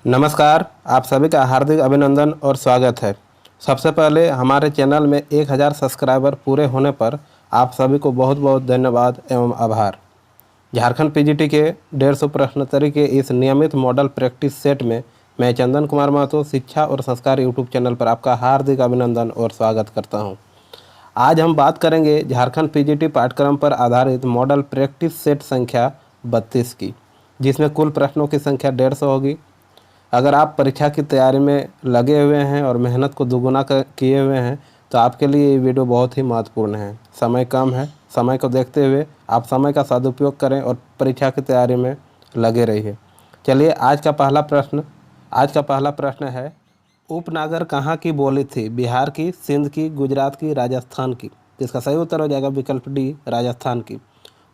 नमस्कार, आप सभी का हार्दिक अभिनंदन और स्वागत है। सबसे पहले हमारे चैनल में 1000 सब्सक्राइबर पूरे होने पर आप सभी को बहुत बहुत धन्यवाद एवं आभार। झारखंड पीजीटी के 150 प्रश्नोत्तरी के इस नियमित मॉडल प्रैक्टिस सेट में मैं चंदन कुमार महतो शिक्षा और संस्कार यूट्यूब चैनल पर आपका हार्दिक अभिनंदन और स्वागत करता हूँ। आज हम बात करेंगे झारखंड पीजीटी पाठ्यक्रम पर आधारित मॉडल प्रैक्टिस सेट संख्या 32 की, जिसमें कुल प्रश्नों की संख्या 150 होगी। अगर आप परीक्षा की तैयारी में लगे हुए हैं और मेहनत को दुगुना किए हुए हैं तो आपके लिए ये वीडियो बहुत ही महत्वपूर्ण है। समय कम है, समय को देखते हुए आप समय का सदुपयोग करें और परीक्षा की तैयारी में लगे रहिए। चलिए आज का पहला प्रश्न है, उपनागर कहाँ की बोली थी? बिहार की, सिंध की, गुजरात की, राजस्थान की? इसका सही उत्तर हो जाएगा विकल्प डी, राजस्थान की।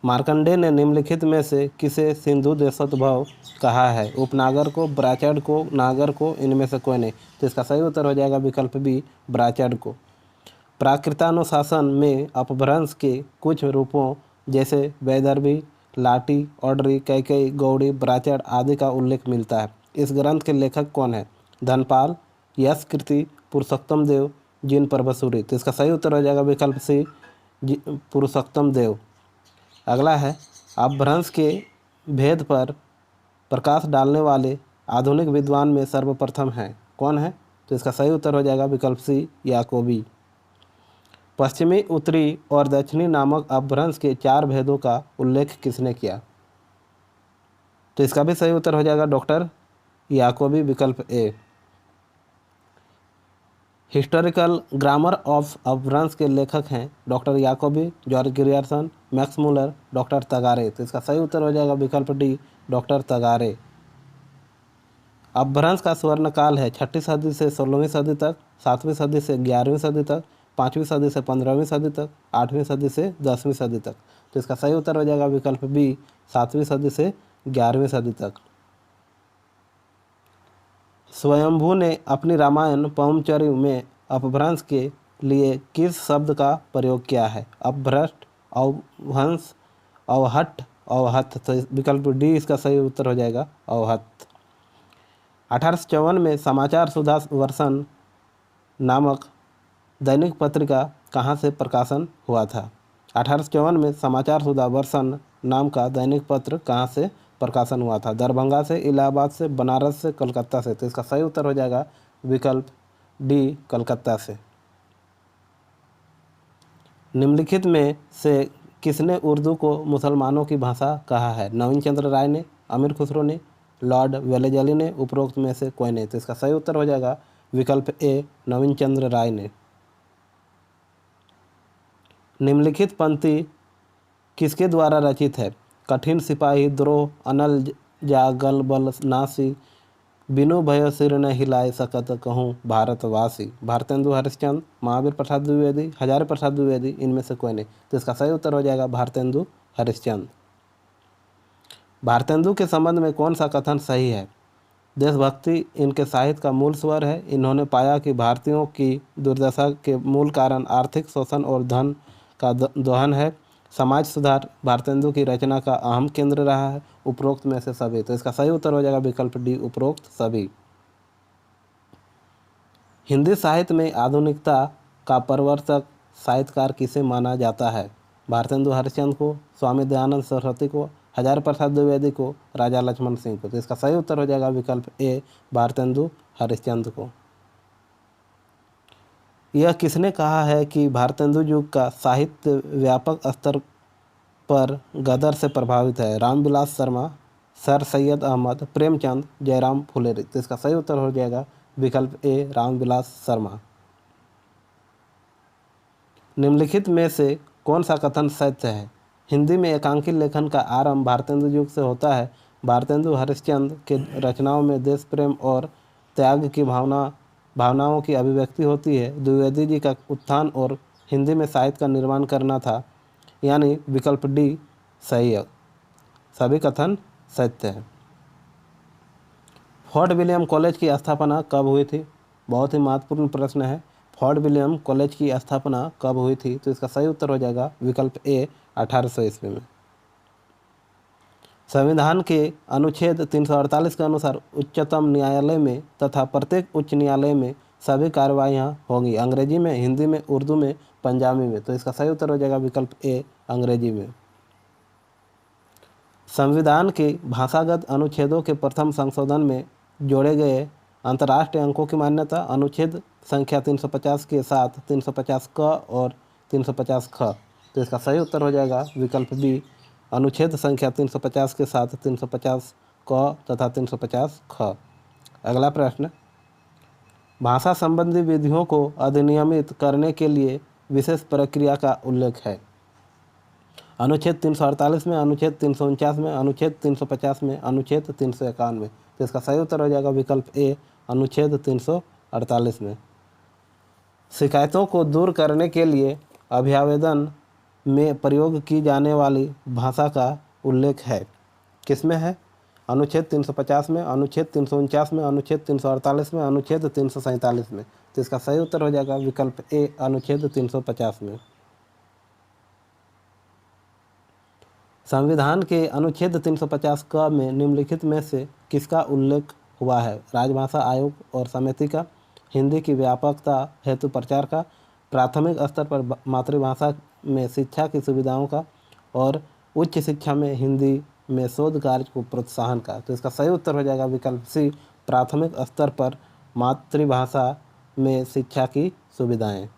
मार्कंडेय ने निम्नलिखित में से किसे सिंधु देशोद्भव कहा है? उपनागर को, ब्राचड़ को, नागर को, इनमें से कोई नहीं। तो इसका सही उत्तर हो जाएगा विकल्प बी, ब्राचड़ को। प्राकृतानुशासन में अपभ्रंश के कुछ रूपों जैसे वैदर्भी, लाटी, ऑडरी, कैकेयी, गौड़ी, ब्राचड़ आदि का उल्लेख मिलता है। इस ग्रंथ के लेखक कौन है? धनपाल, यश कीर्ति, पुरुषोत्तम देव, जिन परबसूरी? तो इसका सही उत्तर हो जाएगा विकल्प सी, पुरुषोत्तम देव। अगला है, अपभ्रंश के भेद पर प्रकाश डालने वाले आधुनिक विद्वान में सर्वप्रथम हैं, कौन है? तो इसका सही उत्तर हो जाएगा विकल्प सी, याकोबी। पश्चिमी, उत्तरी और दक्षिणी नामक अपभ्रंश के 4 भेदों का उल्लेख किसने किया? तो इसका भी सही उत्तर हो जाएगा डॉक्टर याकोबी, विकल्प ए। हिस्टोरिकल ग्रामर ऑफ अपभ्रंश के लेखक हैं doctor Jacobi, George Grierson, Max Muller, doctor Tagare. तो इसका सही उत्तर हो जाएगा विकल्प डी, डॉक्टर तगारे। अपभ्रंश का स्वर्णकाल है 6वीं सदी से 16वीं सदी तक, 7वीं सदी से 11वीं सदी तक, 5वीं सदी से 15वीं सदी तक, 8वीं सदी से 10वीं सदी तक। तो इसका सही उत्तर हो जाएगा विकल्प बी, 7वीं सदी से 11वीं सदी तक। स्वयंभू ने अपनी रामायण पवनचरी में अपभ्रंश के लिए किस शब्द का प्रयोग किया है? अपभ्रष्ट, अवभंश, अवहट, अवहत। तो विकल्प डी इसका सही उत्तर हो जाएगा, अवहत। 1854 में समाचार सुधा वर्षन नामक दैनिक पत्रिका कहाँ से प्रकाशन हुआ था? 1854 में समाचार सुधा वर्षन नाम का दैनिक पत्र कहाँ से प्रकाशन हुआ था? दरभंगा से, इलाहाबाद से, बनारस से, कलकत्ता से? तो इसका सही उत्तर हो जाएगा विकल्प डी, कलकत्ता से। निम्नलिखित में से किसने उर्दू को मुसलमानों की भाषा कहा है? नवीन चंद्र राय ने, अमीर खुसरो ने, लॉर्ड वेलेजली ने, उपरोक्त में से कोई नहीं। तो इसका सही उत्तर हो जाएगा विकल्प ए, नवीन चंद्र राय ने। निम्नलिखित पंक्ति किसके द्वारा रचित है? कठिन सिपाही द्रोह, अनल जागल बल नासी, बिनु भयो सिर न हिलाए सकत कहूँ भारतवासी। भारतेंदु हरिश्चंद्र, महावीर प्रसाद द्विवेदी, हजारी प्रसाद द्विवेदी, इनमें से कोई नहीं। तो इसका सही उत्तर हो जाएगा भारतेंदु हरिश्चंद्र। भारतेंदु के संबंध में कौन सा कथन सही है? देशभक्ति इनके साहित्य का मूल स्वर है। इन्होंने पाया कि भारतीयों की दुर्दशा के मूल कारण आर्थिक शोषण और धन का दोहन है। समाज सुधार भारतेंदु की रचना का अहम केंद्र रहा है। उपरोक्त में से सभी। तो इसका सही उत्तर हो जाएगा विकल्प डी, उपरोक्त सभी। हिंदी साहित्य में आधुनिकता का प्रवर्तक साहित्यकार किसे माना जाता है? भारतेंदु हरिश्चंद्र को, स्वामी दयानंद सरस्वती को, हजारी प्रसाद द्विवेदी को, राजा लक्ष्मण सिंह को? तो इसका सही उत्तर हो जाएगा विकल्प ए, भारतेंदु हरिश्चंद्र को। यह किसने कहा है कि भारतेंदु युग का साहित्य व्यापक स्तर पर गदर से प्रभावित है? Ramvilas Sharma, sir Syed Ahmad, Premchand, Jairam foolery? तो इसका सही उत्तर हो जाएगा विकल्प ए, रामविलास शर्मा। निम्नलिखित में से कौन सा कथन सत्य है? हिंदी में एकांकी लेखन का आरंभ भारतेंदु युग से होता है। भारतेंदु हरिश्चंद्र के रचनाओं में देश प्रेम और त्याग की भावनाओं की अभिव्यक्ति होती है। द्विवेदी जी का उत्थान और हिंदी में साहित्य का निर्माण करना था, यानी विकल्प डी सही है। सभी कथन सत्य है। फोर्ट विलियम कॉलेज की स्थापना कब हुई थी? बहुत ही महत्वपूर्ण प्रश्न है। फोर्ट विलियम कॉलेज की स्थापना कब हुई थी? तो इसका सही उत्तर हो जाएगा विकल्प ए, 1800 ईस्वी में। संविधान के अनुच्छेद 348 के अनुसार उच्चतम न्यायालय में तथा प्रत्येक उच्च न्यायालय में सभी कार्यवाहियाँ होंगी अंग्रेजी में, हिंदी में, उर्दू में, पंजाबी में। तो इसका सही उत्तर हो जाएगा विकल्प ए, अंग्रेजी में। संविधान के भाषागत अनुच्छेदों के प्रथम संशोधन में जोड़े गए अंतर्राष्ट्रीय अंकों की मान्यता अनुच्छेद संख्या 350 के साथ 350 क और 350 ख। तो इसका सही उत्तर हो जाएगा विकल्प बी, अनुच्छेद संख्या 350 के साथ 350 क तथा 350 ख। अगला प्रश्न, भाषा संबंधी विधियों को अधिनियमित करने के लिए विशेष प्रक्रिया का उल्लेख है अनुच्छेद 348 में, अनुच्छेद 349 में, अनुच्छेद 350 में, अनुच्छेद 351 में। तो इसका सही उत्तर हो जाएगा विकल्प ए, अनुच्छेद 348 में। शिकायतों को दूर करने के लिए अभियावेदन में प्रयोग की जाने वाली भाषा का उल्लेख है, किसमें है? अनुच्छेद 350 में, अनुच्छेद 349 में, अनुच्छेद 348 में, अनुच्छेद 347 में। तो इसका सही उत्तर हो जाएगा विकल्प ए, अनुच्छेद 350 में। संविधान के अनुच्छेद 350 क में निम्नलिखित में से किसका उल्लेख हुआ है? राजभाषा आयोग और समिति का, हिंदी की व्यापकता हेतु प्रचार का, प्राथमिक स्तर पर मातृभाषा में शिक्षा की सुविधाओं का और उच्च शिक्षा में हिंदी में शोध कार्य को प्रोत्साहन का। तो इसका सही उत्तर हो जाएगा विकल्प सी, प्राथमिक स्तर पर मातृभाषा में शिक्षा की सुविधाएं।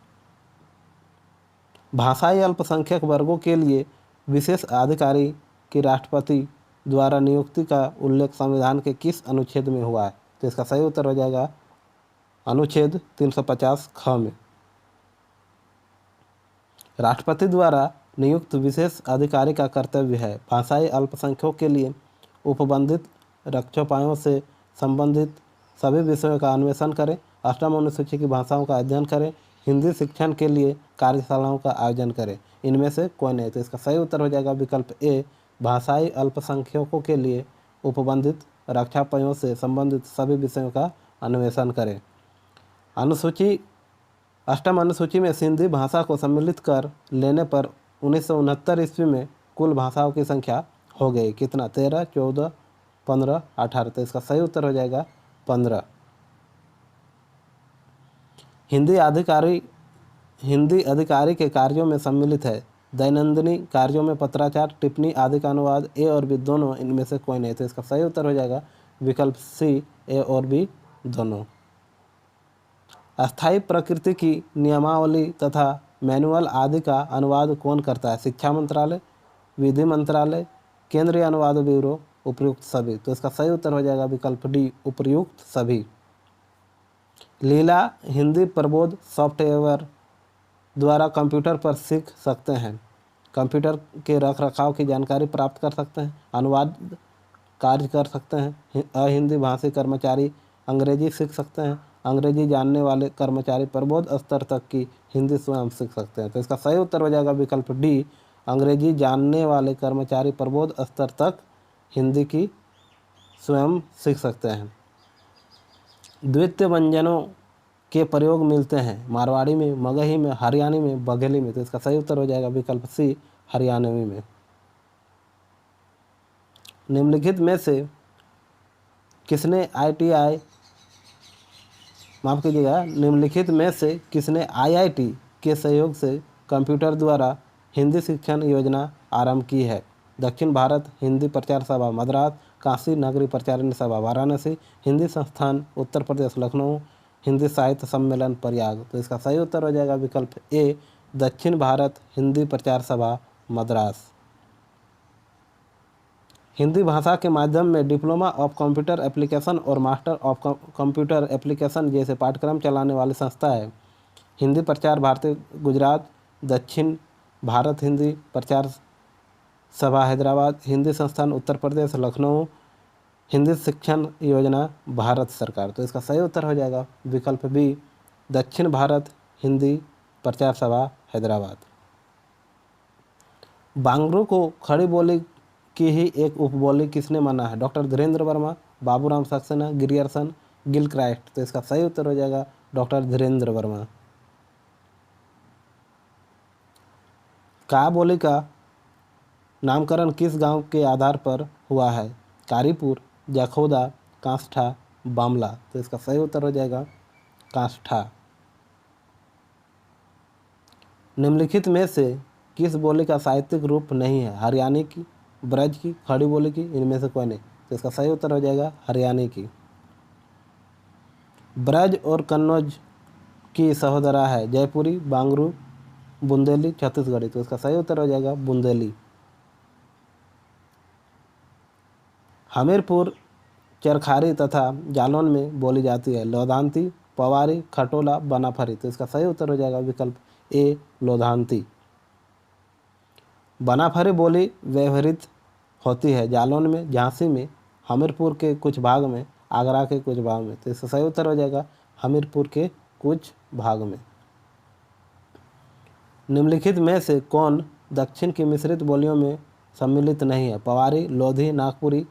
भाषाई अल्पसंख्यक वर्गों के लिए विशेष अधिकारी की राष्ट्रपति द्वारा नियुक्ति का उल्लेख संविधान के किस अनुच्छेद में हुआ है? तो इसका सही उत्तर हो जाएगा अनुच्छेद 350 ख में। राष्ट्रपति द्वारा नियुक्त विशेष अधिकारी का कर्तव्य है भाषाई अल्पसंख्यकों के लिए उपबंधित रक्षोपायों से संबंधित सभी विषयों का अन्वेषण करें, अष्टम अनुसूची की भाषाओं का अध्ययन करें, हिंदी शिक्षण के लिए कार्यशालाओं का आयोजन करें। इनमें से कोई नहीं। तो इसका सही उत्तर हो जाएगा विकल्प ए, भाषाई अल्पसंख्यकों के लिए उपबंधित रक्षापायों से संबंधित सभी विषयों का अन्वेषण करें। अनुसूची अष्टम अनुसूची में सिंधी भाषा को सम्मिलित कर लेने पर 1969 ईस्वी में कुल भाषाओं की संख्या हो गई कितना? 13, 14, 15, 18। तो इसका सही उत्तर हो जाएगा 15। हिंदी अधिकारी के कार्यों में सम्मिलित है दैनंदिनी कार्यों में पत्राचार, टिप्पणी आदि का अनुवाद। ए और बी दोनों, इनमें से कोई नहीं। तो इसका सही उत्तर हो जाएगा विकल्प सी, ए और बी दोनों। अस्थायी प्रकृति की नियमावली तथा मैनुअल आदि का अनुवाद कौन करता है? शिक्षा मंत्रालय, विधि मंत्रालय, केंद्रीय अनुवाद ब्यूरो, उपयुक्त सभी। तो इसका सही उत्तर हो जाएगा विकल्प डी, उपयुक्त सभी। लीला हिंदी प्रबोध सॉफ्टवेयर द्वारा कंप्यूटर पर सीख सकते हैं, कंप्यूटर के रख रखाव की जानकारी प्राप्त कर सकते हैं, अनुवाद कार्य कर सकते हैं, अहिंदी भाषी कर्मचारी अंग्रेजी सीख सकते हैं, अंग्रेजी जानने वाले कर्मचारी प्रबोध स्तर तक की हिंदी स्वयं सीख सकते हैं। तो इसका सही उत्तर हो जाएगा विकल्प डी, अंग्रेजी जानने वाले कर्मचारी प्रबोध स्तर तक हिंदी की स्वयं सीख सकते हैं। द्वितीय व्यंजनों के प्रयोग मिलते हैं मारवाड़ी में, मगही में, हरियाणी में, बघेली में। तो इसका सही उत्तर हो जाएगा विकल्प सी, हरियाणवी में। निम्नलिखित में से किसने आईआईटी के सहयोग से कंप्यूटर द्वारा हिंदी शिक्षण योजना आरंभ की है? दक्षिण भारत हिंदी प्रचार सभा मद्रास, काशी नगरी प्रचारण सभा वाराणसी, हिंदी संस्थान उत्तर प्रदेश लखनऊ, हिंदी साहित्य सम्मेलन प्रयाग। तो इसका सही उत्तर हो जाएगा विकल्प ए, दक्षिण भारत हिंदी प्रचार सभा मद्रास। हिंदी भाषा के माध्यम में डिप्लोमा ऑफ कंप्यूटर एप्लीकेशन और मास्टर ऑफ कंप्यूटर एप्लीकेशन जैसे पाठ्यक्रम चलाने वाली संस्था है। हिंदी प्रचार भारती गुजरात, दक्षिण भारत हिंदी प्रचार सभा हैदराबाद, हिंदी संस्थान उत्तर प्रदेश लखनऊ, हिंदी शिक्षण योजना भारत सरकार। तो इसका सही उत्तर हो जाएगा विकल्प बी, दक्षिण भारत हिंदी प्रचार सभा हैदराबाद। बांगरू को खड़ी बोली की ही एक उपबोली किसने माना है? Doctor Dhirendra Verma, Baburam Saxena, Grierson, Gilchrist. तो इसका सही उत्तर हो जाएगा डॉक्टर धीरेन्द्र वर्मा। का बोली का नामकरण किस गांव के आधार पर हुआ है? कारीपुर, जखौदा, कांसठा, बामला। तो इसका सही उत्तर हो जाएगा कांसठा। निम्नलिखित में से किस बोली का साहित्यिक रूप नहीं है? हरियाणी की, ब्रज की, खड़ी बोली की, इनमें से कोई नहीं। तो इसका सही उत्तर हो जाएगा हरियाणी की। ब्रज और कन्नौज की सहोदरा है? जयपुरी, बांगरू, बुंदेली, छत्तीसगढ़ी। तो इसका सही उत्तर हो जाएगा बुंदेली। हमीरपुर चरखारी तथा जालौन में बोली जाती है? लोधांती, पवारी, खटोला, बनाफरी। तो इसका सही उत्तर हो जाएगा विकल्प ए लोधांती। बनाफरी बोली व्यवहृत होती है जालौन में, झांसी में, हमीरपुर के कुछ भाग में, आगरा के कुछ भाग में। तो इसका सही उत्तर हो जाएगा हमीरपुर के कुछ भाग में। निम्नलिखित में से कौन दक्षिण की मिश्रित बोलियों में सम्मिलित नहीं है? पवारी, लोधी, नागपुरी,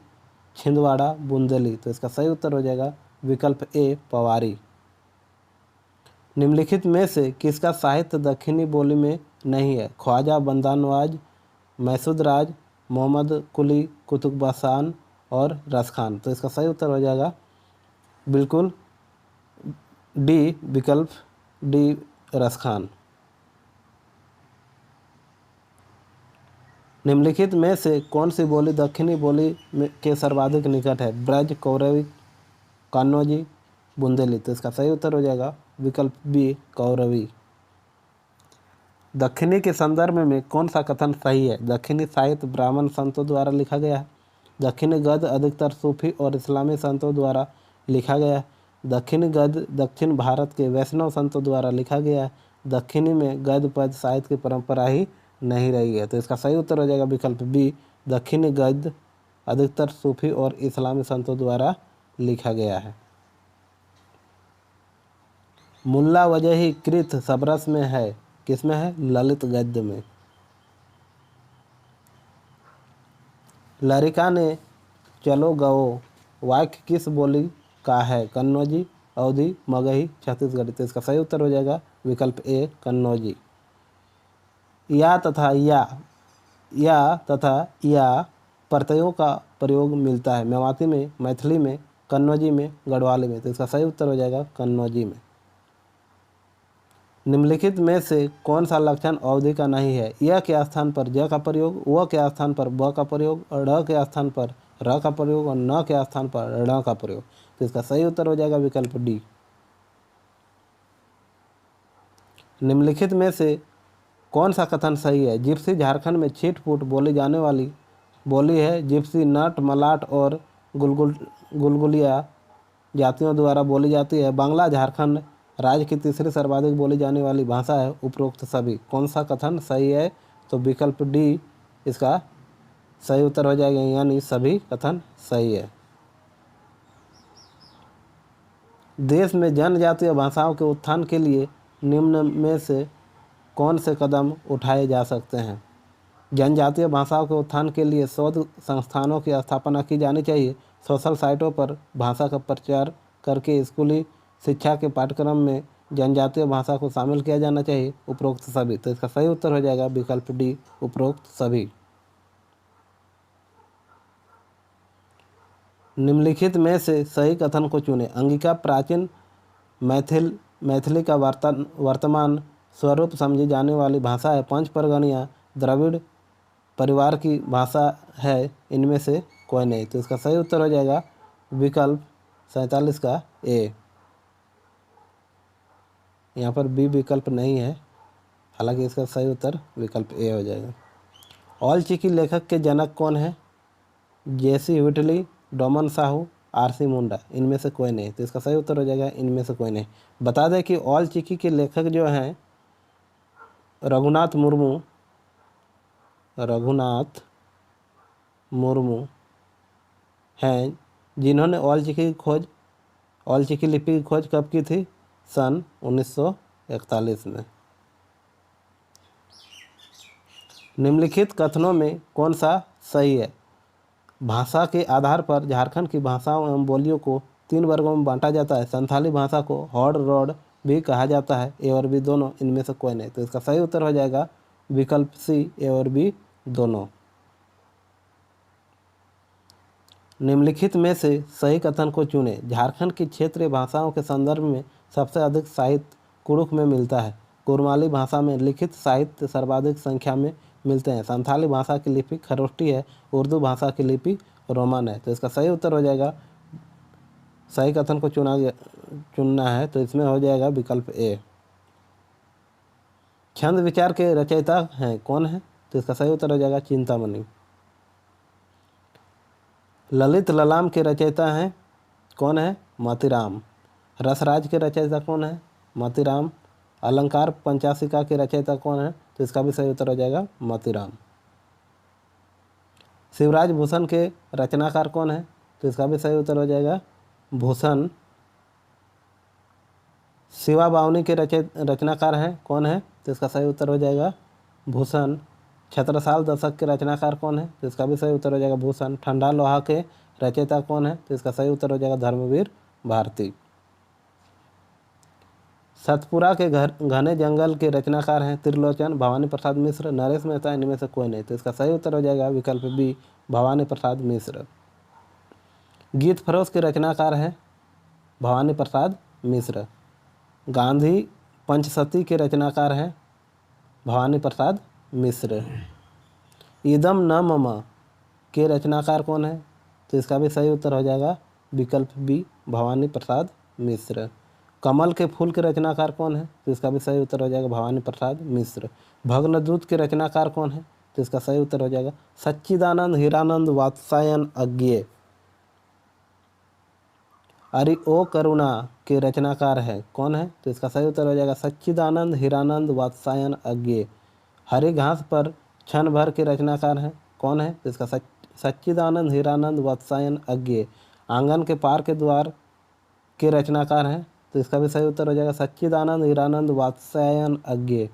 छिंदवाड़ा, बुंदेली। तो इसका सही उत्तर हो जाएगा विकल्प ए पवारी। निम्नलिखित में से किसका साहित्य दक्षिणी बोली में नहीं है? ख्वाजा बंदानवाज, मैसूद राज, मोहम्मद कुली, कुतुबशान और रसखान। तो इसका सही उत्तर हो जाएगा बिल्कुल डी, विकल्प डी रसखान। निम्नलिखित में से कौन सी बोली दक्षिणी बोली के सर्वाधिक निकट है? ब्रज, कौरवी, कन्नौजी, बुंदेली। तो इसका सही उत्तर हो जाएगा विकल्प बी कौरवी। दक्षिणी के संदर्भ में कौन सा कथन सही है? दक्षिणी साहित्य ब्राह्मण संतों द्वारा लिखा गया है। दक्षिणी गद्य अधिकतर सूफी और इस्लामी संतों द्वारा लिखा गया है। दक्षिणी गद्य दक्षिण भारत के वैष्णव संतों द्वारा लिखा गया है। दक्षिणी में गद्य पद साहित्य की परंपरा ही नहीं रही है। तो इसका सही उत्तर हो जाएगा विकल्प बी दक्षिणी गद्य अधिकतर सूफी और इस्लामी संतों द्वारा लिखा गया है। मुल्ला वजही कृत सबरस में है? किसमें है? ललित गद्य में। लरिका ने चलो गओ वाक्य किस बोली का है? कन्नौजी, अवधी, मगही, छत्तीसगढ़ी। तो इसका सही उत्तर हो जाएगा विकल्प ए कन्नौजी। या तथा या प्रत्ययों का प्रयोग मिलता है मेवाती में, मैथिली में, कन्नौजी में, गढ़वाली में। तो इसका सही उत्तर हो जाएगा कन्नौजी में। निम्नलिखित में से कौन सा लक्षण अवधि का नहीं है? य के स्थान पर ज का प्रयोग, व के स्थान पर ब का प्रयोग, ड़ के स्थान पर र का प्रयोग और न के स्थान पर ण का प्रयोग। तो इसका सही उत्तर हो जाएगा विकल्प डी। निम्नलिखित में से कौन सा कथन सही है? जिप्सी झारखंड में छिटपुट बोली जाने वाली बोली है। जिप्सी नट, मलाट और गुलगुलिया जातियों द्वारा बोली जाती है। बांग्ला झारखंड राज्य की तीसरी सर्वाधिक बोली जाने वाली भाषा है। उपरोक्त सभी कौन सा कथन सही है? तो विकल्प डी इसका सही उत्तर हो जाएगा, यानी सभी कथन सही है। देश में जनजातीय भाषाओं के उत्थान के लिए निम्न में से कौन से कदम उठाए जा सकते हैं? जनजातीय भाषाओं के उत्थान के लिए शोध संस्थानों की स्थापना की जानी चाहिए। सोशल साइटों पर भाषा का प्रचार करके स्कूली शिक्षा के पाठ्यक्रम में जनजातीय भाषा को शामिल किया जाना चाहिए। उपरोक्त सभी। तो इसका सही उत्तर हो जाएगा विकल्प डी उपरोक्त सभी। निम्नलिखित में से सही कथन को चुनें। अंगिका प्राचीन मैथिली का वर्तमान स्वरूप समझी जाने वाली भाषा है। पंच परगनियाँ द्रविड़ परिवार की भाषा है। इनमें से कोई नहीं। तो इसका सही उत्तर हो जाएगा विकल्प 47 का ए। यहाँ पर बी विकल्प नहीं है, हालांकि इसका सही उत्तर विकल्प ए हो जाएगा। ऑल चिकी लेखक के जनक कौन है? जेसी व्हिटली, डोमन साहू, आरसी मुंडा। इनमें से कोई नहीं। तो इसका सही उत्तर हो जाएगा इनमें से कोई नहीं। बता दें कि ऑल चिकी के लेखक जो हैं रघुनाथ मुर्मू हैं, जिन्होंने ऑल चिकी लिपि की खोज कब की थी? सन 1941 में। निम्नलिखित कथनों में कौन सा सही है? भाषा के आधार पर झारखंड की भाषाओं एवं बोलियों को 3 वर्गों में बांटा जाता है। संथाली भाषा को हॉड रोड भी कहा जाता है। ए और बी दोनों। इनमें से कोई नहीं। तो इसका सही उत्तर हो जाएगा विकल्प सी ए और बी दोनों। निम्नलिखित में से सही कथन को चुनें। झारखंड की क्षेत्रीय भाषाओं के संदर्भ में सबसे अधिक साहित्य कुड़ुख में मिलता है। कुरमाली भाषा में लिखित साहित्य सर्वाधिक संख्या में मिलते हैं। संथाली भाषा की लिपि खरोष्टी है। उर्दू भाषा की लिपि रोमन है। तो इसका सही उत्तर हो जाएगा, सही कथन को चुनना है तो इसमें हो जाएगा विकल्प ए। छंद विचार के रचयिता हैं कौन है? तो इसका सही उत्तर हो जाएगा चिंतामणि। ललित ललाम के रचयिता हैं कौन है? मोतीराम। रसराज के रचयिता कौन है? मोतीराम। अलंकार पंचाशिका के रचयिता कौन है? तो इसका भी सही उत्तर हो जाएगा मोतीराम। शिवराज भूषण के रचनाकार कौन है? तो इसका भी सही उत्तर हो जाएगा भूषण। शिवा बावनी के रचनाकार हैं कौन है? तो इसका सही उत्तर हो जाएगा भूषण। छत्रसाल दशक के रचनाकार कौन है? तो इसका भी सही उत्तर हो जाएगा भूषण। ठंडा लोहा के रचयिता कौन है? तो इसका सही उत्तर हो जाएगा धर्मवीर भारती। सतपुरा के घने जंगल के रचनाकार हैं त्रिलोचन, भवानी प्रसाद मिश्र, नरेश मेहता, इनमें से कोई नहीं। तो इसका सही उत्तर हो जाएगा विकल्प बी, भवानी प्रसाद मिश्र। गीत फरोश के रचनाकार हैं भवानी प्रसाद मिश्र। गांधी पंचसती के रचनाकार हैं भवानी प्रसाद मिश्र। इदम न मम के रचनाकार कौन है? तो इसका भी सही उत्तर हो जाएगा विकल्प बी, भवानी प्रसाद मिश्र। कमल के फूल के रचनाकार कौन है? तो इसका भी सही उत्तर हो जाएगा भवानी प्रसाद मिश्र। भग्नदूत के रचनाकार कौन है? तो इसका सही उत्तर हो जाएगा सच्चिदानंद हीरानंद वात्सायन अज्ञेय। अरि ओ करुणा के रचनाकार है कौन है? तो इसका सही उत्तर हो जाएगा सच्चिदानंद हीरानंद वात्सायन अज्ञेय। हरी घास पर क्षण भर के रचनाकार हैं कौन है? तो इसका सच्चिदानंद हीरानंद वात्सायन अज्ञेय। आंगन के पार के द्वार के रचनाकार हैं, तो इसका भी सही उत्तर हो जाएगा सच्चिदानंद हीरानंद वात्सायन अज्ञेय।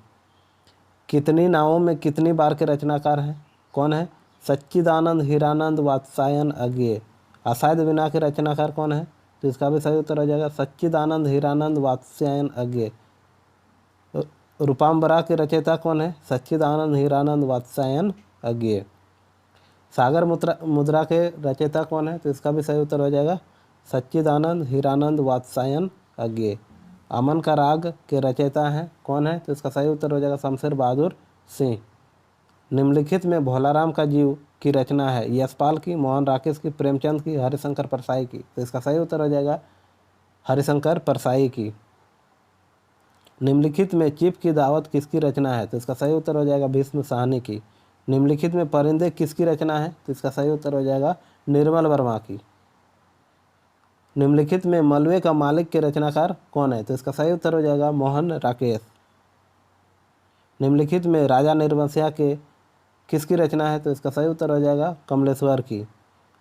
कितनी नावों में कितनी बार के रचनाकार हैं कौन है? सच्चिदानंद हीरानंद वात्सायन अज्ञेय। असाध्य विना के रचनाकार कौन है? तो इसका भी सही उत्तर हो जाएगा सच्चिदानंद हीरानंद वात्सायन अज्ञेय। रूपाम्बरा के रचयिता कौन है? सच्चिदानंद हीरानंद वात्सायन अज्ञेय। सागर मुद्रा के रचयिता कौन है? तो इसका भी सही उत्तर हो जाएगा सच्चिदानंद हीरानंद वात्सायन अज्ञेय। अमन का राग के रचयिता हैं कौन है? तो इसका सही उत्तर हो जाएगा शमशेर बहादुर सिंह। निम्नलिखित में भोलाराम का जीव की रचना है यशपाल की, मोहन राकेश की, प्रेमचंद की, हरिशंकर परसाई की। तो इसका सही उत्तर हो जाएगा हरिशंकर परसाई की। निम्नलिखित में चिप की दावत किसकी रचना है? तो इसका सही उत्तर हो जाएगा भीष्म साहनी की। निम्नलिखित में परिंदे किसकी रचना है? तो इसका सही उत्तर हो जाएगा निर्मल वर्मा की। निम्नलिखित में मलबे का मालिक के रचनाकार कौन है? तो इसका सही उत्तर हो जाएगा मोहन राकेश। निम्नलिखित में राजा निर्वंशिया के किसकी रचना है? तो इसका सही उत्तर हो जाएगा कमलेश्वर की।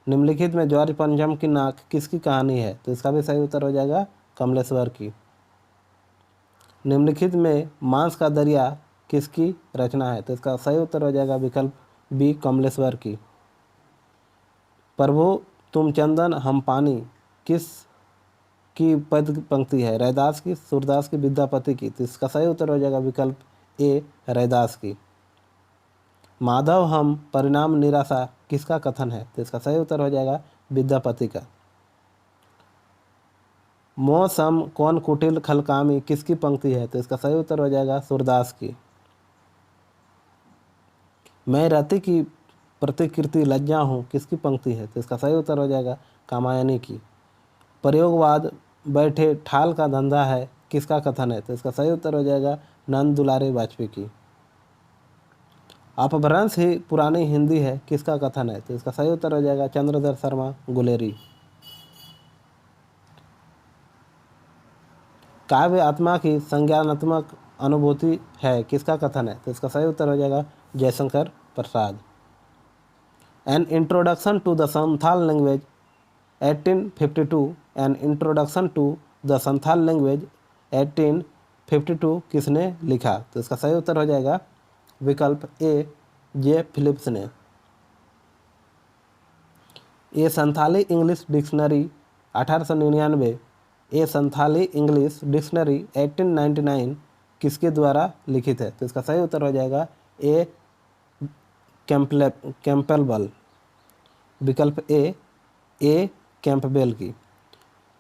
निम्नलिखित में जॉर्ज पंचम की नाक किसकी कहानी है? तो इसका भी सही उत्तर हो जाएगा कमलेश्वर की। निम्नलिखित में मांस का दरिया किसकी रचना है? तो इसका सही उत्तर हो जाएगा विकल्प बी, कमलेश्वर की। प्रभु तुम चंदन हम पानी किस की पद पंक्ति है? रैदास की, सूरदास की, विद्यापति की। तो इसका सही उत्तर हो जाएगा विकल्प ए, रैदास की। माधव हम परिणाम निराशा किसका कथन है? तो इसका सही उत्तर हो जाएगा विद्यापति का। मौसम कौन कुटिल खलकामी किसकी पंक्ति है? तो इसका सही उत्तर हो जाएगा सूरदास की। मैं रति की प्रतिकृति लज्जा हूँ किसकी पंक्ति है? तो इसका सही उत्तर हो जाएगा कामायनी की। प्रयोगवाद बैठे ठाल का धंधा है किसका कथन है? तो इसका सही उत्तर हो जाएगा नंद दुलारे वाजपेयी की। अपभ्रंश ही पुरानी हिंदी है किसका कथन है? तो इसका सही उत्तर हो जाएगा चंद्रधर शर्मा गुलेरी। काव्य आत्मा की संज्ञानात्मक अनुभूति है किसका कथन है? तो इसका सही उत्तर हो जाएगा Jaishankar Prasad. An introduction to the Santhal language 1852, an introduction to the Santhal language 1852 किसने लिखा? तो इसका सही उत्तर हो जाएगा विकल्प ए, जे फिलिप्स ने। ये संथाली इंग्लिश डिक्शनरी 1899, ये संथाली इंग्लिश डिक्शनरी 1899 किसके द्वारा लिखित है? तो इसका सही उत्तर हो जाएगा ए, कैम्पबेल। विकल्प ए, ए कैंपबेल की।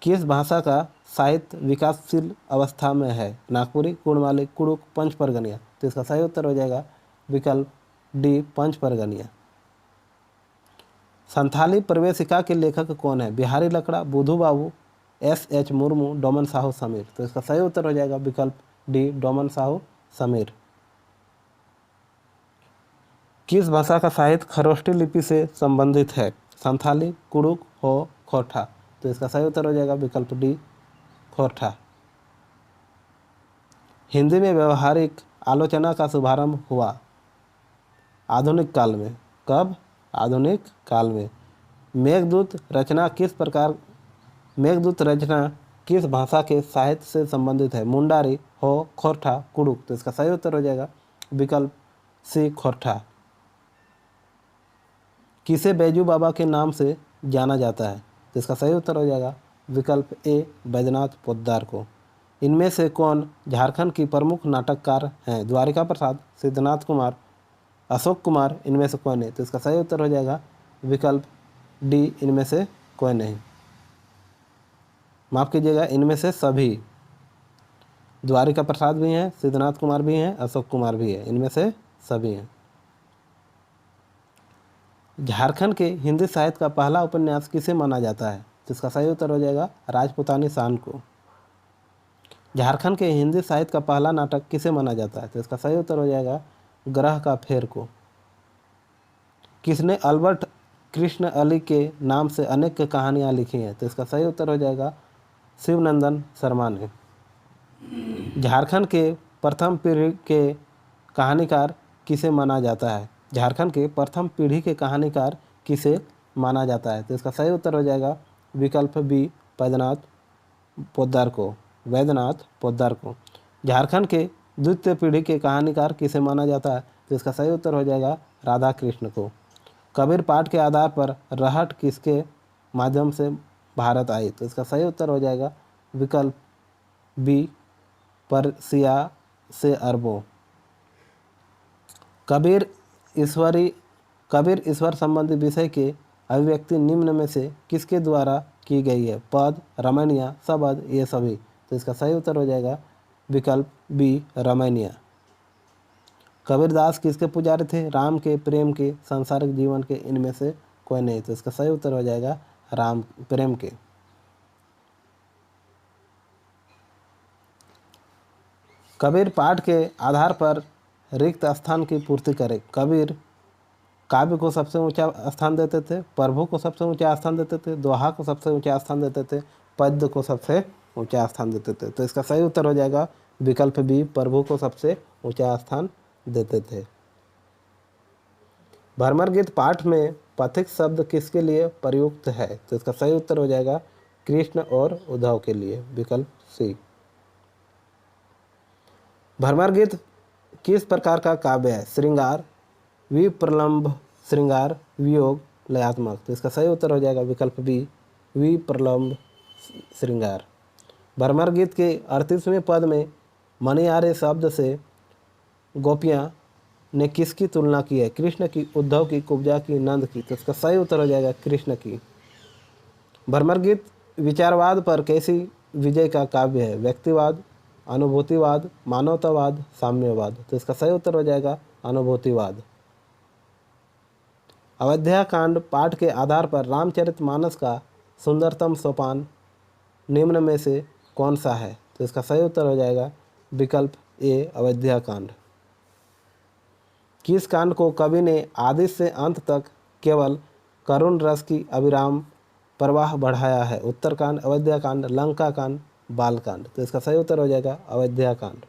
किस भाषा का साहित्य विकासशील अवस्था में है? नागपुरी, कुड़माली, कुड़ुक, पंच परगनिया। तो इसका सही उत्तर हो जाएगा विकल्प डी पंच परगनिया। संथाली प्रवेशिका के लेखक कौन है? बिहारी लकड़ा, बुधू बाबू, एस.एच. मुर्मू, डोमन साहू समीर। तो इसका सही उत्तर हो जाएगा विकल्प डी डोमन साहू समीर। किस भाषा का साहित्य खरोष्टी लिपि से संबंधित है? संथाली, कुड़ुक, हो, खोरठा। तो इसका सही उत्तर हो जाएगा विकल्प डी खोरठा। हिंदी में व्यवहारिक आलोचना का शुभारंभ हुआ आधुनिक काल में। कब? आधुनिक काल में। मेघदूत रचना किस भाषा के साहित्य से संबंधित है? मुंडारी, हो, खोरठा, कुड़ुक। तो इसका सही उत्तर हो जाएगा विकल्प सी खोरठा। किसे बैजू बाबा के नाम से जाना जाता है? तो इसका सही उत्तर हो जाएगा विकल्प ए बैद्यनाथ पोद्दार को। इनमें से कौन झारखंड की प्रमुख नाटककार हैं? द्वारिका प्रसाद, सिद्धनाथ कुमार, अशोक कुमार। इनमें से कौन है? तो इसका सही उत्तर हो जाएगा विकल्प डी इनमें से कोई नहीं। माफ़ कीजिएगा, इनमें से सभी। द्वारिका प्रसाद भी हैं, सिद्धनाथ कुमार भी हैं, अशोक कुमार भी है, इनमें से सभी हैं। झारखंड के हिंदी साहित्य का पहला उपन्यास किसे माना जाता है? तो इसका सही उत्तर हो जाएगा राजपूतानी शान को। झारखंड के हिंदी साहित्य का पहला नाटक किसे माना जाता है? तो इसका सही उत्तर हो जाएगा ग्रह का फेर को। किसने अल्बर्ट कृष्ण अली के नाम से अनेक कहानियाँ लिखी हैं? तो इसका सही उत्तर हो जाएगा शिवनंदन शर्मा ने। झारखंड के प्रथम पीढ़ी के कहानीकार किसे माना जाता है? झारखंड के प्रथम पीढ़ी के कहानीकार किसे माना जाता है? तो इसका सही उत्तर हो जाएगा विकल्प बी वैद्यनाथ पोद्दार को। वैद्यनाथ पोद्दार को। झारखंड के द्वितीय पीढ़ी के कहानीकार किसे माना जाता है? तो इसका सही उत्तर हो जाएगा राधा कृष्ण को। कबीर पाठ के आधार पर रहट किसके माध्यम से भारत आई? तो इसका सही उत्तर हो जाएगा विकल्प बी पर्सिया से अरबों। कबीर ईश्वर संबंधी विषय की अभिव्यक्ति निम्न में से किसके द्वारा की गई है? पद, रमणीय, शब्द, ये सभी। तो इसका सही उत्तर हो जाएगा विकल्प बी रमणीय। कबीरदास किसके पुजारी थे? राम के, प्रेम के, सांसारिक जीवन के। इनमें से कोई नहीं। तो इसका सही उत्तर हो जाएगा राम प्रेम के। कबीर पाठ के आधार पर रिक्त स्थान की पूर्ति करे। कबीर काव्य को सबसे ऊंचा स्थान देते थे, प्रभु को सबसे ऊंचा स्थान देते थे, दोहा को सबसे ऊंचा स्थान देते थे, पद्य को सबसे ऊंचा स्थान देते थे। तो इसका सही उत्तर हो जाएगा विकल्प बी प्रभु को सबसे ऊंचा स्थान देते थे। भरमर गीत पाठ में पथिक शब्द किसके लिए प्रयुक्त है? तो इसका सही उत्तर हो जाएगा कृष्ण और उद्धव के लिए। विकल्प सी। भरमर गीत किस प्रकार का काव्य है? श्रृंगार, विप्रलंभ श्रृंगार, वियोग, लयात्मक। तो इसका सही उत्तर हो जाएगा विकल्प बी विप्रलंभ श्रृंगार। भरमर गीत के 38वें पद में मणियारे शब्द से गोपियाँ ने किसकी तुलना की है? कृष्ण की, उद्धव की, कुब्जा की, नंद की। तो इसका सही उत्तर हो जाएगा कृष्ण की। भरमर गीत विचारवाद पर कैसी विजय का काव्य है? व्यक्तिवाद, अनुभूतिवाद, मानवतावाद, साम्यवाद। तो इसका सही उत्तर हो जाएगा अनुभूतिवाद। अयोध्या कांड पाठ के आधार पर रामचरितमानस का सुंदरतम सोपान निम्न में से कौन सा है? तो इसका सही उत्तर हो जाएगा विकल्प ए अयोध्या कांड। किस कांड को कवि ने आदि से अंत तक केवल करुण रस की अविराम प्रवाह बढ़ाया है? उत्तरकांड, अयोध्या कांड, लंका कांड, बालकांड। तो इसका सही उत्तर हो जाएगा अयोध्या कांड।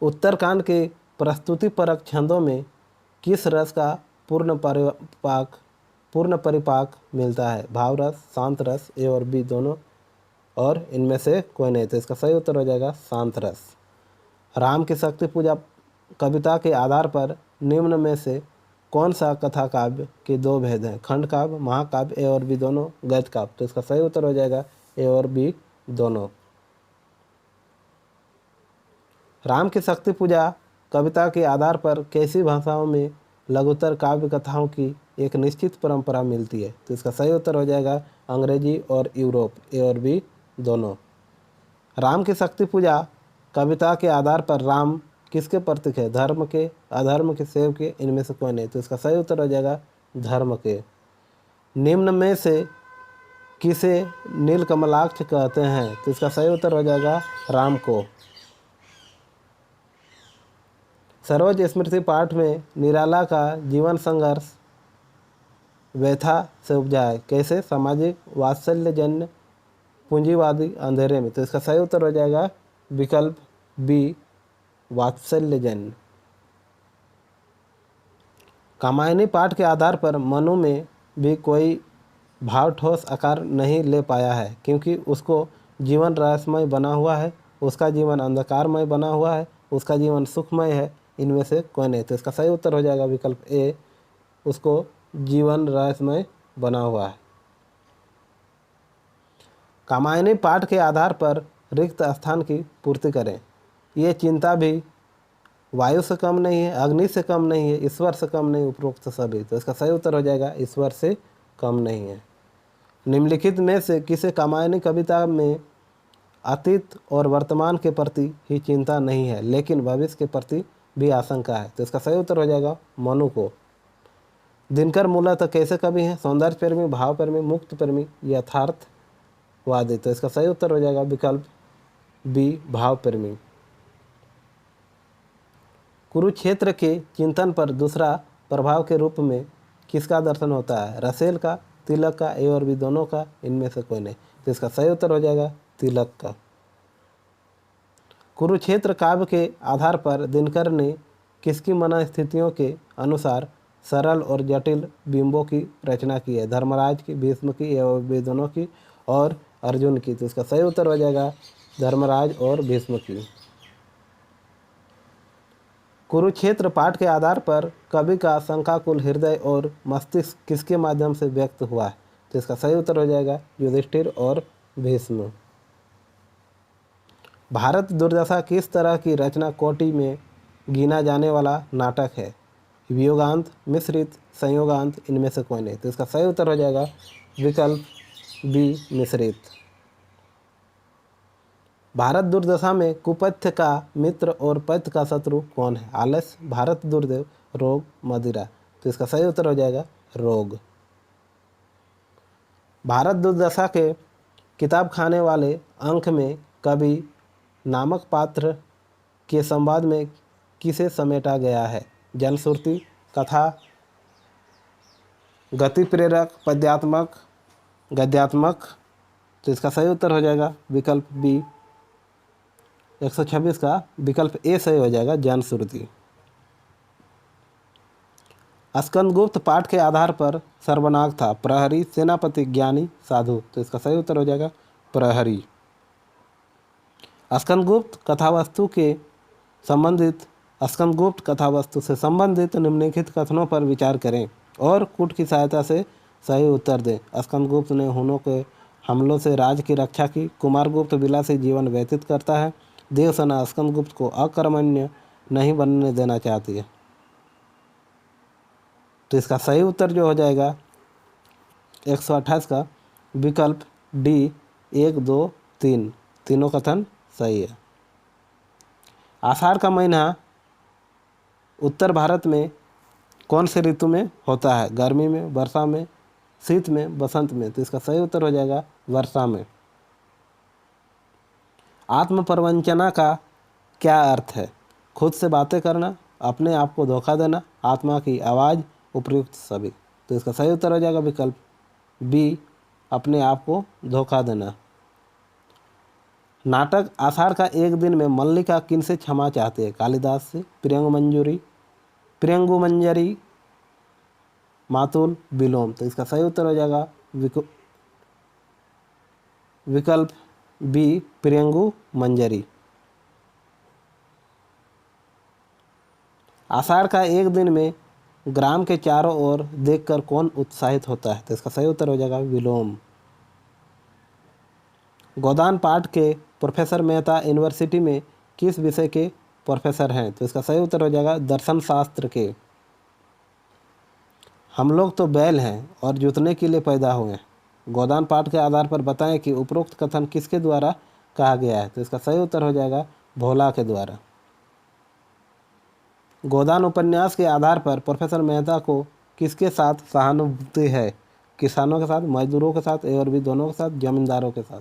उत्तरकांड के प्रस्तुतिपरक छंदों में किस रस का पूर्ण परिपाक मिलता है? भाव रस, शांत रस, ए और बी दोनों, और इनमें से कोई नहीं। तो इसका सही उत्तर हो जाएगा शांत रस। राम की शक्ति पूजा कविता के आधार पर निम्न में से कौन सा कथा काव्य के दो भेद हैं? खंड काव्य, महाकाव्य, ए और बी दोनों, गद्य काव्य। तो इसका सही उत्तर हो जाएगा ए और बी दोनों। राम की शक्ति पूजा कविता के आधार पर कैसी भाषाओं में लघुतर काव्य कथाओं की एक निश्चित परंपरा मिलती है। तो इसका सही उत्तर हो जाएगा अंग्रेजी और यूरोप, ए और बी दोनों। राम की शक्ति पूजा कविता के आधार पर राम किसके प्रतीक है? धर्म के, अधर्म के, शिव के, इनमें से कोई नहीं। तो इसका सही उत्तर हो जाएगा धर्म के। निम्न में से किसे नीलकमलाक्ष कहते हैं? तो इसका सही उत्तर हो जाएगा राम को। सरोज स्मृति पाठ में निराला का जीवन संघर्ष व्यथा से उपजा है। कैसे? सामाजिक वात्सल्यजन्य पूंजीवादी अंधेरे में। तो इसका सही उत्तर हो जाएगा विकल्प बी वात्सल्यजन्य। कामायनी पाठ के आधार पर मनु में भी कोई भाव ठोस आकार नहीं ले पाया है, क्योंकि उसको जीवन रहस्यमय बना हुआ है, उसका जीवन अंधकारमय बना हुआ है, उसका जीवन सुखमय है, इनमें से कोई नहीं। तो इसका सही उत्तर हो जाएगा विकल्प ए, उसको जीवन रहस्यमय बना हुआ है। कामायनी पाठ के आधार पर रिक्त स्थान की पूर्ति करें। ये चिंता भी वायु से कम नहीं है, अग्नि से कम नहीं है, ईश्वर से कम नहीं, उपरोक्त सभी। तो इसका सही उत्तर हो जाएगा ईश्वर से कम नहीं है। निम्नलिखित में से किसे कामायनी कविता में अतीत और वर्तमान के प्रति ही चिंता नहीं है, लेकिन भविष्य के प्रति भी आशंका है? तो इसका सही उत्तर हो जाएगा मनु को। दिनकर मूलतः कैसे कवि हैं? सौंदर्य प्रेमी, भाव प्रेमी, मुक्त प्रेमी, यथार्थवादी। तो इसका सही उत्तर हो जाएगा विकल्प बी भाव प्रेमी। कुरुक्षेत्र के चिंतन पर दूसरा प्रभाव के रूप में किसका दर्शन होता है? रसेल का, तिलक का, ए और बी दोनों का, इनमें से कोई नहीं। तो इसका सही उत्तर हो जाएगा तिलक का। कुरुक्षेत्र काव्य के आधार पर दिनकर ने किसकी मनस्थितियों के अनुसार सरल और जटिल बिंबों की रचना की है? धर्मराज की, भीष्म की, एवं बी दोनों की और अर्जुन की। तो इसका सही उत्तर हो जाएगा धर्मराज और भीष्म की। कुरुक्षेत्र पाठ के आधार पर कवि का शंकाकुल हृदय और मस्तिष्क किसके माध्यम से व्यक्त हुआ है? तो इसका सही उत्तर हो जाएगा युधिष्ठिर और भीष्म। भारत दुर्दशा किस तरह की रचना कोटि में गिना जाने वाला नाटक है? वियोगांत, मिश्रित, संयोगांत, इनमें से कोई नहीं। तो इसका सही उत्तर हो जाएगा विकल्प बी मिश्रित। भारत दुर्दशा में कुपथ्य का मित्र और पथ्य का शत्रु कौन है? आलस्य, भारत दुर्देव, रोग, मदिरा। तो इसका सही उत्तर हो जाएगा रोग। भारत दुर्दशा के किताब खाने वाले अंक में कवि नामक पात्र के संवाद में किसे समेटा गया है? जनश्रुति, कथा, गति प्रेरक, पद्यात्मक, गद्यात्मक। तो इसका सही उत्तर हो जाएगा विकल्प बी 126 का विकल्प ए सही हो जाएगा जनश्रुति। स्कंदगुप्त पाठ के आधार पर सर्वनाग था? प्रहरी, सेनापति, ज्ञानी, साधु। तो इसका सही उत्तर हो जाएगा प्रहरी। स्कंदगुप्त कथावस्तु के संबंधित स्कंदगुप्त कथावस्तु से संबंधित निम्नलिखित कथनों पर विचार करें और कूट की सहायता से सही उत्तर दें। स्कंदगुप्त ने हुनों के हमलों से राज्य की रक्षा की। कुमारगुप्त विलासी जीवन व्यतीत करता है। देवसेना स्कंदगुप्त को अकर्मण्य नहीं बनने देना चाहती है। तो इसका सही उत्तर जो हो जाएगा 128 का विकल्प डी 1, 2, 3, तीनों कथन सही है। आषाढ़ का महीना उत्तर भारत में कौन से ऋतु में होता है? गर्मी में, वर्षा में, शीत में, बसंत में। तो इसका सही उत्तर हो जाएगा वर्षा में। आत्म प्रवंचना का क्या अर्थ है? खुद से बातें करना, अपने आप को धोखा देना, आत्मा की आवाज़, उपयुक्त सभी। तो इसका सही उत्तर हो जाएगा विकल्प बी अपने आप को धोखा देना। नाटक आषाढ़ का एक दिन में मल्लिका किनसे क्षमा चाहते हैं? कालिदास से, प्रियंगुमंजरी, मातुल, विलोम। तो इसका सही उत्तर हो जाएगा विकल्प बी प्रियंगुमंजरी। आषाढ़ का एक दिन में ग्राम के चारों ओर देखकर कौन उत्साहित होता है? तो इसका सही उत्तर हो जाएगा विलोम। गोदान पाठ के प्रोफेसर मेहता यूनिवर्सिटी में किस विषय के प्रोफेसर हैं? तो इसका सही उत्तर हो जाएगा दर्शन शास्त्र के। हम लोग तो बैल हैं और जोतने के लिए पैदा हुए हैं। गोदान पाठ के आधार पर बताएं कि उपरोक्त कथन किसके द्वारा कहा गया है। तो इसका सही उत्तर हो जाएगा भोला के द्वारा। गोदान उपन्यास के आधार पर प्रोफेसर मेहता को किसके साथ सहानुभूति है। किसानों के साथ, मजदूरों के साथ और भी दोनों के साथ, जमींदारों के साथ।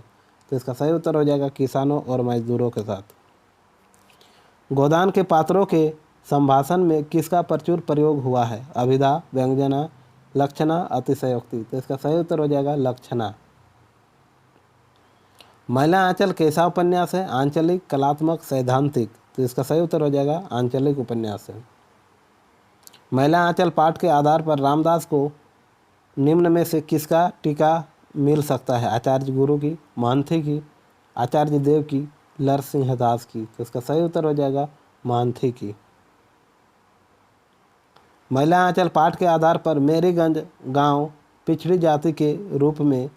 तो इसका सही उत्तर हो जाएगा किसानों और मजदूरों के साथ। गोदान के पात्रों के संभाषण में किसका प्रचुर प्रयोग हुआ है। अभिधा, व्यंजना, लक्षणा, अतिशयोक्ति। तो इसका सही उत्तर हो जाएगा लक्षणा। महिला आंचल कैसा उपन्यास है। आंचलिक, कलात्मक, सैद्धांतिक। तो इसका सही उत्तर हो जाएगा आंचलिक उपन्यास है। महिला आंचल पाठ के आधार पर रामदास को निम्न में से किसका टीका मिल सकता है। आचार्य गुरु की, महंथी की, आचार्य देव की, नरसिंहदास की। तो इसका सही उत्तर हो जाएगा महंथी की। महिला आंचल पाठ के आधार पर मेरीगंज गांव पिछड़ी जाति के रूप में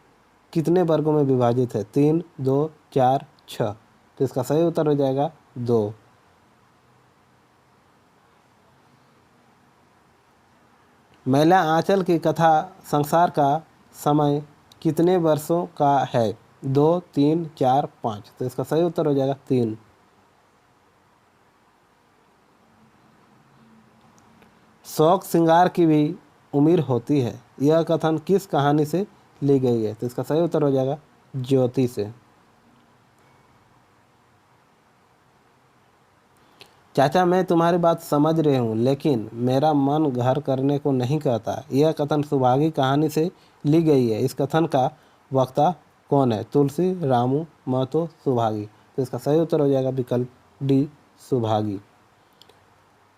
कितने वर्गों में विभाजित है। 3, 2, 4, 6। तो इसका सही उत्तर हो जाएगा 2। महिला आंचल की कथा संसार का समय कितने वर्षों का है। 2, 3, 4, 5। तो इसका सही उत्तर हो जाएगा 3। शौक श्रृंगार की भी उम्र होती है। यह कथन किस कहानी से ली गई है। तो इसका सही उत्तर हो जाएगा ज्योति से। चाचा मैं तुम्हारी बात समझ रही हूँ लेकिन मेरा मन घर करने को नहीं कहता। यह कथन सुभागी कहानी से ली गई है। इस कथन का वक्ता कौन है। तुलसी, रामू, महतो, सुभागी। तो इसका सही उत्तर हो जाएगा विकल्प डी, सुभागी।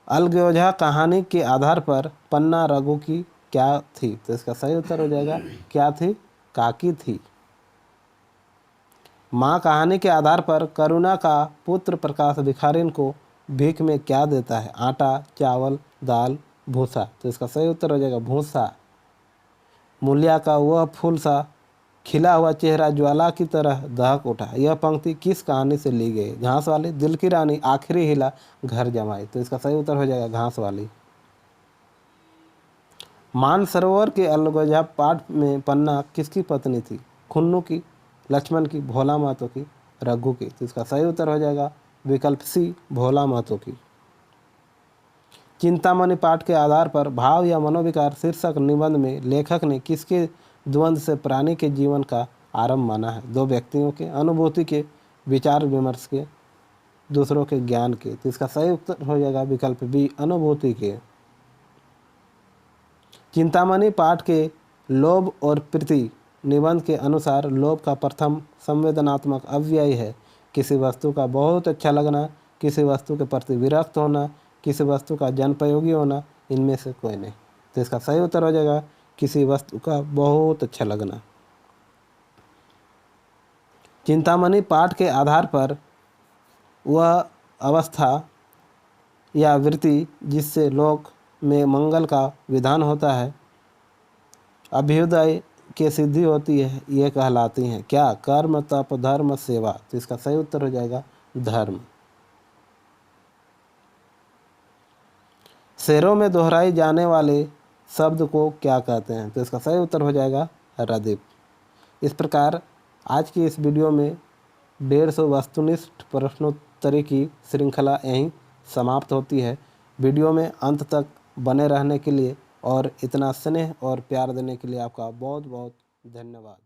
अलगोजा कहानी के आधार पर पन्ना रघु की क्या थी। तो इसका सही उत्तर हो जाएगा क्या थी, काकी थी। माँ कहानी के आधार पर करुणा का पुत्र प्रकाश भिखारिन को भीख में क्या देता है। आटा, चावल, दाल, भूसा। तो इसका सही उत्तर हो जाएगा भूसा। मूलिया का वह फूल सा खिला हुआ चेहरा ज्वाला की तरह दहक उठा। यह पंक्ति किस कहानी से ली गई। घास वाली, दिल की रानी, आखिरी हिला, घर जमाई। तो इसका सही उत्तर हो जाएगा घास वाली। मानसरोवर के अलगोजा पाठ में पन्ना किसकी पत्नी थी। खुन्नू की, लक्ष्मण की, भोला महतो की, रघु की। तो इसका सही उत्तर हो जाएगा विकल्प सी, भोला महतो की। चिंतामणि पाठ के आधार पर भाव या मनोविकार शीर्षक निबंध में लेखक ने किसके द्वंद्व से प्राणी के जीवन का आरंभ माना है। दो व्यक्तियों के, अनुभूति के, विचार विमर्श के, दूसरों के ज्ञान के। तो इसका सही उत्तर हो जाएगा विकल्प बी, अनुभूति के। चिंतामणि पाठ के लोभ और प्रीति निबंध के अनुसार लोभ का प्रथम संवेदनात्मक अव्यय है। किसी वस्तु का बहुत अच्छा लगना, किसी वस्तु के प्रति विरक्त होना, किसी वस्तु का जनपयोगी होना, इनमें से कोई नहीं। तो इसका सही उत्तर हो जाएगा किसी वस्तु का बहुत अच्छा लगना। चिंतामणि पाठ के आधार पर वह अवस्था या वृत्ति जिससे लोक में मंगल का विधान होता है, अभ्युदय की सिद्धि होती है, ये कहलाती हैं क्या। कर्म, तप, धर्म, सेवा। तो इसका सही उत्तर हो जाएगा धर्म। शेरों में दोहराई जाने वाले शब्द को क्या कहते हैं। तो इसका सही उत्तर हो जाएगा रदीप। इस प्रकार आज की इस वीडियो में 150 वस्तुनिष्ठ प्रश्नोत्तरी की श्रृंखला यहीं समाप्त होती है। वीडियो में अंत तक बने रहने के लिए और इतना स्नेह और प्यार देने के लिए आपका बहुत बहुत धन्यवाद।